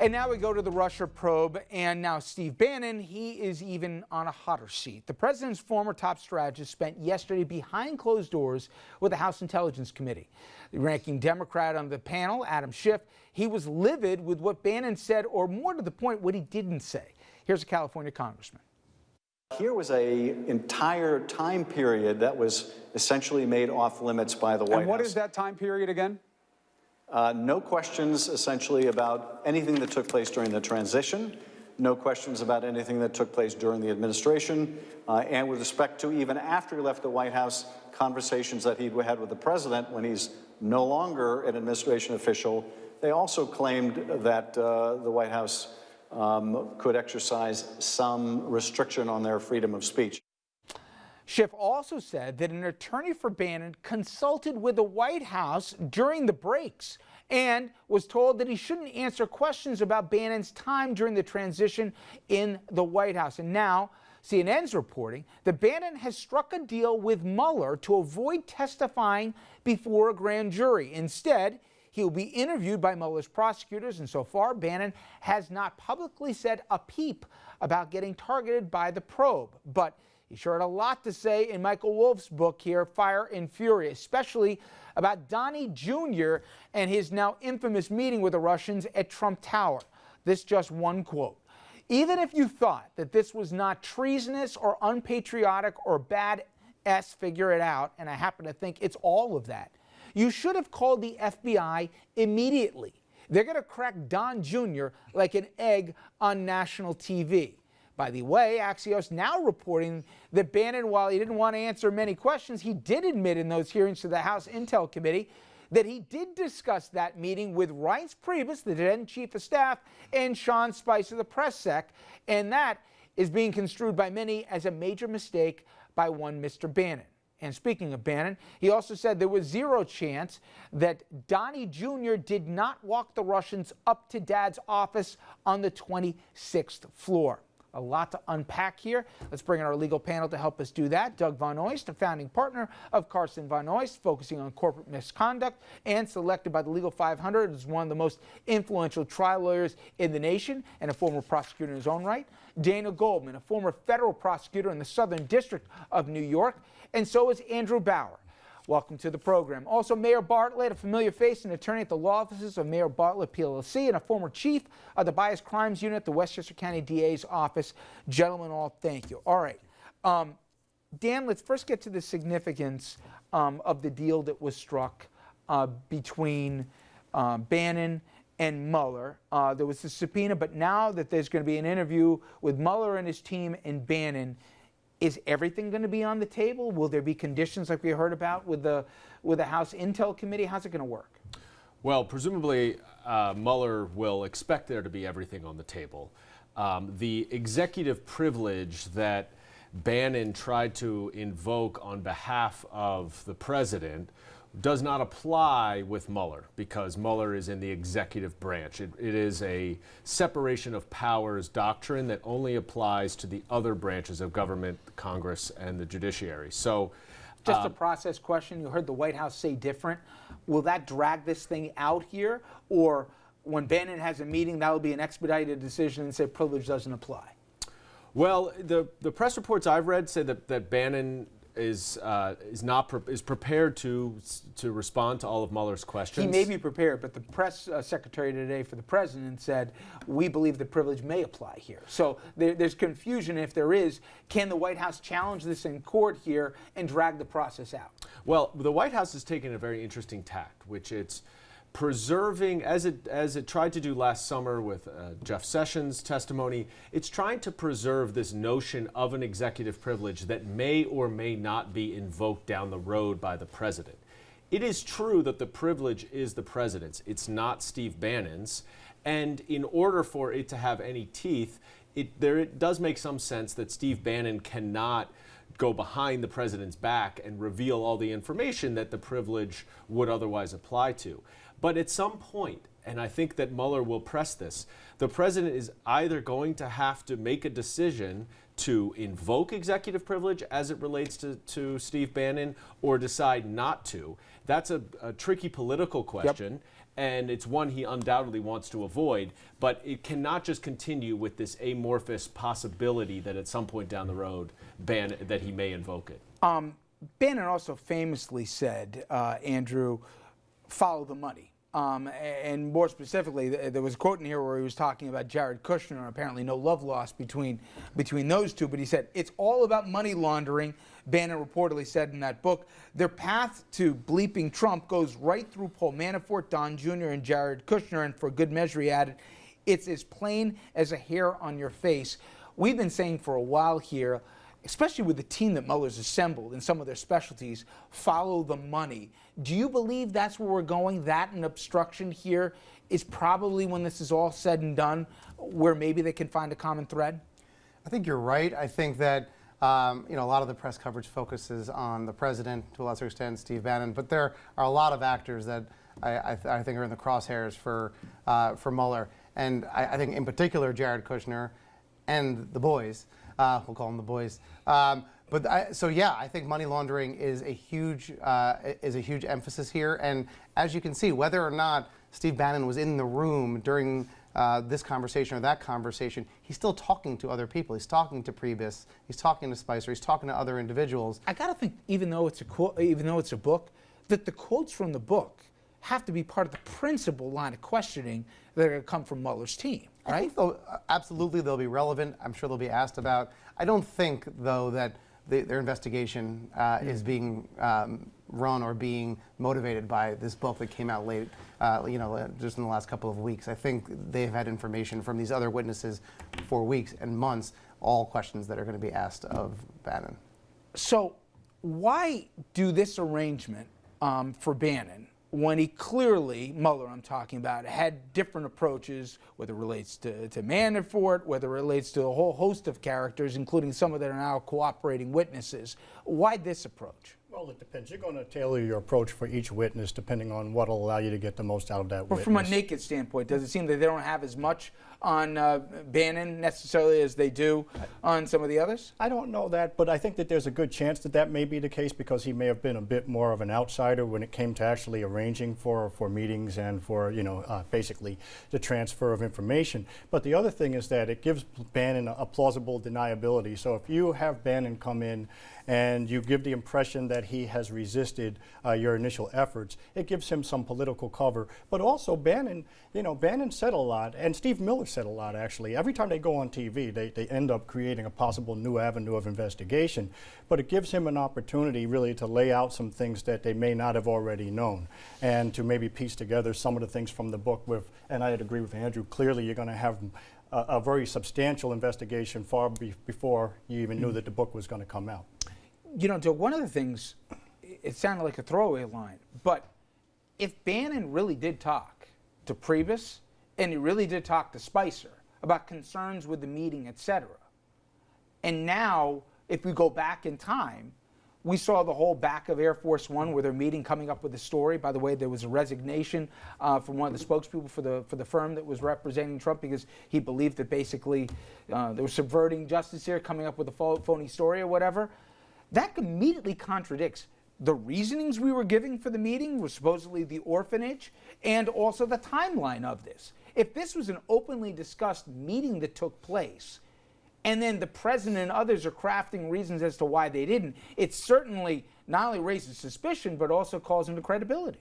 And now we go to the Russia probe, and now Steve Bannon, he is even on a hotter seat. The president's former top strategist spent yesterday behind closed doors with the House Intelligence Committee. The ranking Democrat on the panel, Adam Schiff, he was livid with what Bannon said, or more to the point, what he didn't say. Here's a California congressman. Here was an entire time period that was essentially made off limits by the White House. And what is that time period again? No questions essentially about anything that took place during the transition, no questions about anything that took place during the administration, and with respect to even after he left the White House, conversations that he'd had with the president when he's no longer an administration official. They also claimed that the White House could exercise some restriction on their freedom of speech. Schiff also said that an attorney for Bannon consulted with the White House during the breaks and was told that he shouldn't answer questions about Bannon's time during the transition in the White House. And now CNN's reporting that Bannon has struck a deal with Mueller to avoid testifying before a grand jury. Instead, he will be interviewed by Mueller's prosecutors, and so far, Bannon has not publicly said a peep about getting targeted by the probe. But he sure had a lot to say in Michael Wolff's book here, Fire and Fury, especially about Donnie Jr. and his now infamous meeting with the Russians at Trump Tower. This just one quote. "Even if you thought that this was not treasonous or unpatriotic or bad S, figure it out, and I happen to think it's all of that, you should have called the FBI immediately. They're going to crack Don Jr. like an egg on national TV." By the way, Axios now reporting that Bannon, while he didn't want to answer many questions, he did admit in those hearings to the House Intel Committee that he did discuss that meeting with Reince Priebus, the then chief of staff, and Sean Spicer, the press sec, and that is being construed by many as a major mistake by one Mr. Bannon. And speaking of Bannon, he also said there was zero chance that Donnie Jr. did not walk the Russians up to Dad's office on the 26th floor. A lot to unpack here. Let's bring in our legal panel to help us do that. Doug Von Oist, a founding partner of Carson Von Oist, focusing on corporate misconduct and selected by the Legal 500 as one of the most influential trial lawyers in the nation and a former prosecutor in his own right. Dana Goldman, a former federal prosecutor in the Southern District of New York. And so is Andrew Bauer. Welcome to the program. Also, Mayor Bartlett, a familiar face and attorney at the law offices of Mayor Bartlett PLLC and a former chief of the Bias Crimes Unit at the Westchester County DA's office. Gentlemen, all thank you. All right. Dan, let's first get to the significance of the deal that was struck between Bannon and Mueller. There was a subpoena, but now that there's going to be an interview with Mueller and his team and Bannon, is everything going to be on the table? Will there be conditions like we heard about with the House Intel Committee? How's it going to work? Well, presumably Mueller will expect there to be everything on the table. The executive privilege that Bannon tried to invoke on behalf of the president does not apply with Mueller because Mueller is in the executive branch. It is a separation of powers doctrine that only applies to the other branches of government, Congress, and the judiciary. So, just a process question. You heard the White House say different. Will that drag this thing out here? Or when Bannon has a meeting, that will be an expedited decision and say privilege doesn't apply? Well, the press reports I've read say that Bannon is prepared to respond to all of Mueller's questions. He may be prepared, but the press secretary today for the president said, we believe the privilege may apply here. So there's confusion. If there is, can the White House challenge this in court here and drag the process out? Well, the White House has taken a very interesting tact, which it's preserving, as it tried to do last summer with Jeff Sessions' testimony, it's trying to preserve this notion of an executive privilege that may or may not be invoked down the road by the president. It is true that the privilege is the president's. It's not Steve Bannon's. And in order for it to have any teeth, it does make some sense that Steve Bannon cannot go behind the president's back and reveal all the information that the privilege would otherwise apply to. But at some point, and I think that Mueller will press this, the president is either going to have to make a decision to invoke executive privilege as it relates to Steve Bannon or decide not to. That's a tricky political question. Yep. And it's one he undoubtedly wants to avoid, but it cannot just continue with this amorphous possibility that at some point down the road, that he may invoke it. Bannon also famously said, Andrew, follow the money. And more specifically, there was a quote in here where he was talking about Jared Kushner, and apparently no love lost between those two, but he said, it's all about money laundering. Bannon reportedly said in that book, their path to bleeping Trump goes right through Paul Manafort, Don Jr., and Jared Kushner, and for good measure, he added, it's as plain as a hair on your face. We've been saying for a while here, especially with the team that Mueller's assembled in some of their specialties, follow the money. Do you believe that's where we're going? That and obstruction here is probably, when this is all said and done, where maybe they can find a common thread? I think you're right. I think that a lot of the press coverage focuses on the president, to a lesser extent, Steve Bannon, but there are a lot of actors that I think are in the crosshairs for Mueller. And I think in particular Jared Kushner and the boys. We'll call them the boys. I think money laundering is a huge emphasis here. And as you can see, whether or not Steve Bannon was in the room during this conversation or that conversation, he's still talking to other people. He's talking to Priebus. He's talking to Spicer. He's talking to other individuals. I gotta think, even though it's a book, that the quotes from the book have to be part of the principal line of questioning that are going to come from Mueller's team, right? I think absolutely they'll be relevant. I'm sure they'll be asked about. I don't think, though, that their investigation is being run or being motivated by this book that came out late, just in the last couple of weeks. I think they've had information from these other witnesses for weeks and months, all questions that are going to be asked of Bannon. So why do this arrangement for Bannon when he clearly, Mueller I'm talking about, had different approaches, whether it relates to Manafort, whether it relates to a whole host of characters, including some of that are now cooperating witnesses? Why this approach? Well, it depends. You're going to tailor your approach for each witness depending on what will allow you to get the most out of that witness. But from a naked standpoint, does it seem that they don't have as much on Bannon necessarily as they do on some of the others? I don't know that, but I think that there's a good chance that that may be the case because he may have been a bit more of an outsider when it came to actually arranging for meetings and for, basically the transfer of information. But the other thing is that it gives Bannon a plausible deniability. So if you have Bannon come in and you give the impression that he has resisted your initial efforts, it gives him some political cover. But also Bannon said a lot, and Steve Miller said a lot actually. Every time they go on TV, they end up creating a possible new avenue of investigation. But it gives him an opportunity really to lay out some things that they may not have already known and to maybe piece together some of the things from the book with, and I'd agree with Andrew, clearly you're going to have a very substantial investigation far before you even knew that the book was going to come out. Joe, one of the things, it sounded like a throwaway line, but if Bannon really did talk to Priebus and he really did talk to Spicer about concerns with the meeting, etc., and now if we go back in time, we saw the whole back of Air Force One where they're meeting, coming up with a story. By the way, there was a resignation from one of the spokespeople for the firm that was representing Trump because he believed that basically they were subverting justice here, coming up with a phony story or whatever. That immediately contradicts the reasonings we were giving for the meeting, was supposedly the orphanage, and also the timeline of this. If this was an openly discussed meeting that took place, and then the president and others are crafting reasons as to why they didn't, it certainly not only raises suspicion, but also calls into credibility.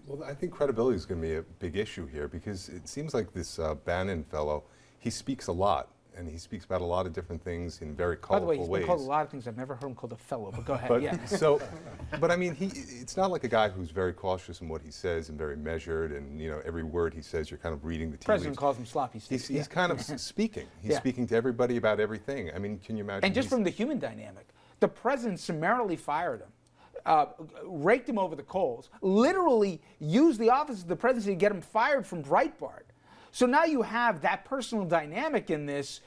Well, I think credibility is going to be a big issue here because it seems like this Bannon fellow, he speaks a lot. And he speaks about a lot of different things in very colorful ways. By the way, he's been called a lot of things. I've never heard him called a fellow, but go ahead. But, but I mean, it's not like a guy who's very cautious in what he says and very measured, and every word he says, you're kind of reading the tea leaves. The president calls him sloppy Steve. He's kind of speaking. He's speaking to everybody about everything. I mean, can you imagine? And just from the human dynamic, the president summarily fired him, raked him over the coals, literally used the office of the presidency to get him fired from Breitbart. So now you have that personal dynamic in this.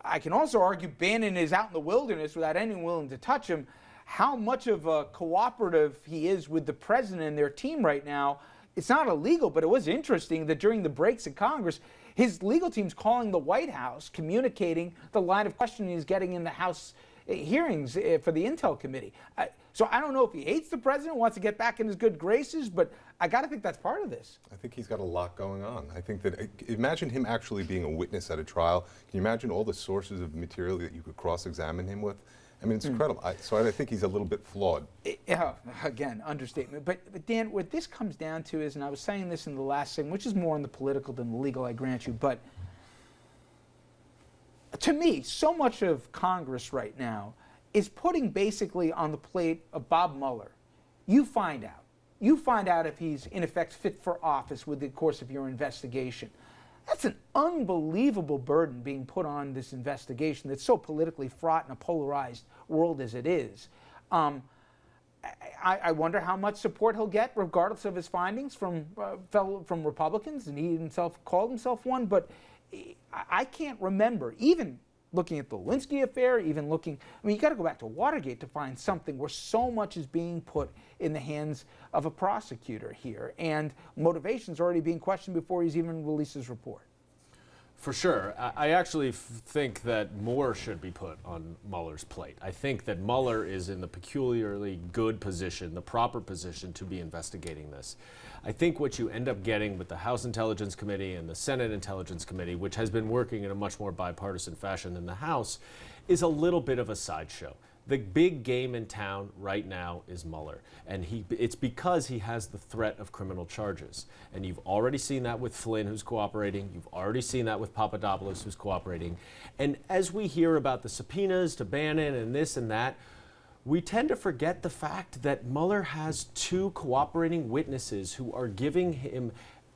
I can also argue Bannon is out in the wilderness without anyone willing to touch him. How much of a cooperative he is with the president and their team right now, it's not illegal, but it was interesting that during the breaks in Congress, His legal team's calling the White House, communicating the line of questioning he's getting in the House hearings for the Intel Committee. So I don't know if he hates the president, wants to get back in his good graces, but I got to think that's part of this. I think he's got a lot going on. I think that, imagine him actually being a witness at a trial. Can you imagine all the sources of material that you could cross-examine him with? I mean, it's incredible. So I think he's a little bit flawed. Again, understatement. But Dan, what this comes down to is, and I was saying this in the last segment, which is more on the political than the legal, I grant you, but to me, so much of Congress right now is putting basically on the plate of Bob Mueller. You find out. You find out if he's, in effect, fit for office with the course of your investigation. That's an unbelievable burden being put on this investigation that's so politically fraught in a polarized world as it is. I wonder how much support he'll get, regardless of his findings, from Republicans, and he himself called himself one. But I can't remember, even looking at the Lewinsky affair, even looking, I mean, you got to go back to Watergate to find something where so much is being put in the hands of a prosecutor here, and motivation's already being questioned before he's even released his report. For sure. I actually think that more should be put on Mueller's plate. I think that Mueller is in the peculiarly good position, the proper position to be investigating this. I think what you end up getting with the House Intelligence Committee and the Senate Intelligence Committee, which has been working in a much more bipartisan fashion than the House, is a little bit of a sideshow. The big game in town right now is Mueller, and it's because he has the threat of criminal charges. And you've already seen that with Flynn, who's cooperating. You've already seen that with Papadopoulos, who's cooperating. And as we hear about the subpoenas to Bannon and this and that, we tend to forget the fact that Mueller has two cooperating witnesses who are giving him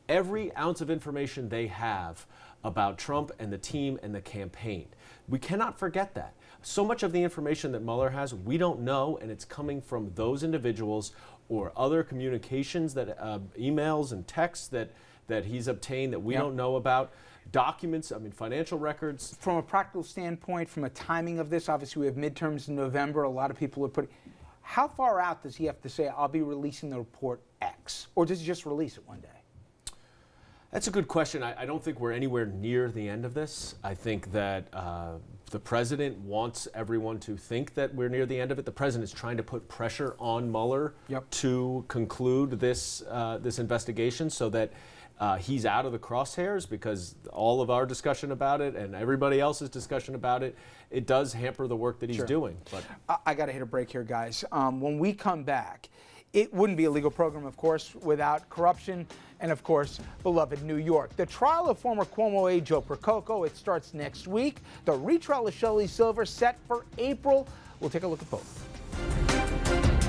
every ounce of information they have about Trump and the team and the campaign. We cannot forget that. So much of the information that Mueller has, we don't know, and it's coming from those individuals or other communications, that emails and texts that he's obtained that we don't know about. Documents, I mean, financial records. From a practical standpoint, from a timing of this, obviously we have midterms in November. A lot of people are putting. How far out does he have to say, I'll be releasing the report X? Or does he just release it one day? That's a good question. I don't think we're anywhere near the end of this. I think that the president wants everyone to think that we're near the end of it. The president is trying to put pressure on Mueller to conclude this investigation so that he's out of the crosshairs, because all of our discussion about it and everybody else's discussion about it, it does hamper the work that he's doing. But I got to hit a break here, guys. When we come back, it wouldn't be a legal program, of course, without corruption and, of course, beloved New York. The trial of former Cuomo aide Joe Prococo, it starts next week. The retrial of Shelley Silver set for April. We'll take a look at both.